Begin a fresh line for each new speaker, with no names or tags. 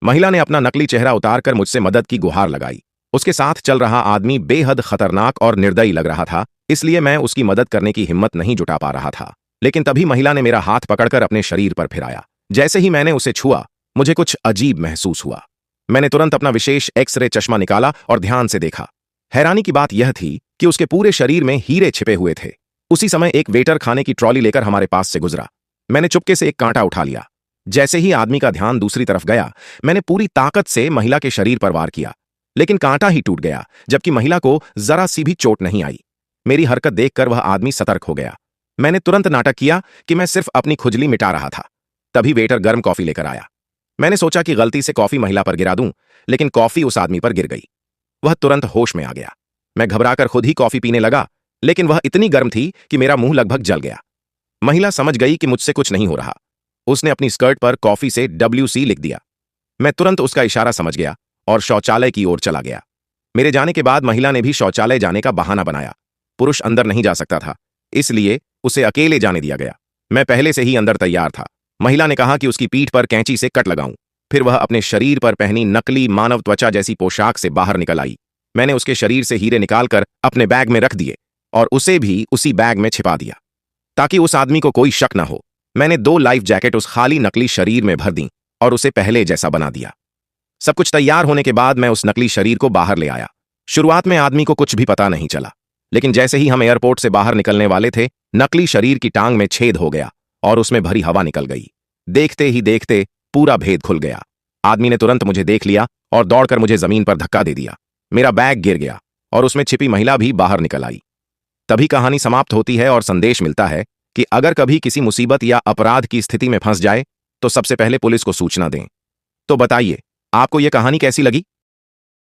महिला ने अपना नकली चेहरा उतारकर मुझसे मदद की गुहार लगाई। उसके साथ चल रहा आदमी बेहद खतरनाक और निर्दयी लग रहा था, इसलिए मैं उसकी मदद करने की हिम्मत नहीं जुटा पा रहा था। लेकिन तभी महिला ने मेरा हाथ पकड़कर अपने शरीर पर फिराया। जैसे ही मैंने उसे छुआ, मुझे कुछ अजीब महसूस हुआ। मैंने तुरंत अपना विशेष एक्स-रे चश्मा निकाला और ध्यान से देखा। हैरानी की बात यह थी कि उसके पूरे शरीर में हीरे छिपे हुए थे। उसी समय एक वेटर खाने की ट्रॉली लेकर हमारे पास से गुजरा। मैंने चुपके से एक कांटा उठा लिया। जैसे ही आदमी का ध्यान दूसरी तरफ गया, मैंने पूरी ताकत से महिला के शरीर पर वार किया, लेकिन कांटा ही टूट गया, जबकि महिला को जरा सी भी चोट नहीं आई। मेरी हरकत देखकर वह आदमी सतर्क हो गया। मैंने तुरंत नाटक किया कि मैं सिर्फ अपनी खुजली मिटा रहा था। तभी वेटर गर्म कॉफी लेकर आया। मैंने सोचा कि गलती से कॉफी महिला पर गिरा दूं, लेकिन कॉफी उस आदमी पर गिर गई। वह तुरंत होश में आ गया। मैं घबराकर खुद ही कॉफी पीने लगा, लेकिन वह इतनी गर्म थी कि मेरा मुंह लगभग जल गया। महिला समझ गई कि मुझसे कुछ नहीं हो रहा। उसने अपनी स्कर्ट पर कॉफी से WC लिख दिया। मैं तुरंत उसका इशारा समझ गया और शौचालय की ओर चला गया। मेरे जाने के बाद महिला ने भी शौचालय जाने का बहाना बनाया। पुरुष अंदर नहीं जा सकता था, इसलिए उसे अकेले जाने दिया गया। मैं पहले से ही अंदर तैयार था। महिला ने कहा कि उसकी पीठ पर कैंची से कट लगाऊं। फिर वह अपने शरीर पर पहनी नकली मानव त्वचा जैसी पोशाक से बाहर निकल आई। मैंने उसके शरीर से हीरे निकालकर अपने बैग में रख दिए और उसे भी उसी बैग में छिपा दिया, ताकि उस आदमी को कोई शक न हो। मैंने 2 लाइफ जैकेट उस खाली नकली शरीर में भर दी और उसे पहले जैसा बना दिया। सब कुछ तैयार होने के बाद मैं उस नकली शरीर को बाहर ले आया। शुरुआत में आदमी को कुछ भी पता नहीं चला, लेकिन जैसे ही हम एयरपोर्ट से बाहर निकलने वाले थे, नकली शरीर की टांग में छेद हो गया और उसमें भरी हवा निकल गई। देखते ही देखते पूरा भेद खुल गया। आदमी ने तुरंत मुझे देख लिया और दौड़कर मुझे जमीन पर धक्का दे दिया। मेरा बैग गिर गया और उसमें छिपी महिला भी बाहर निकल आई। तभी कहानी समाप्त होती है और संदेश मिलता है कि अगर कभी किसी मुसीबत या अपराध की स्थिति में फंस जाए तो सबसे पहले पुलिस को सूचना दें। तो बताइए, आपको यह कहानी कैसी लगी?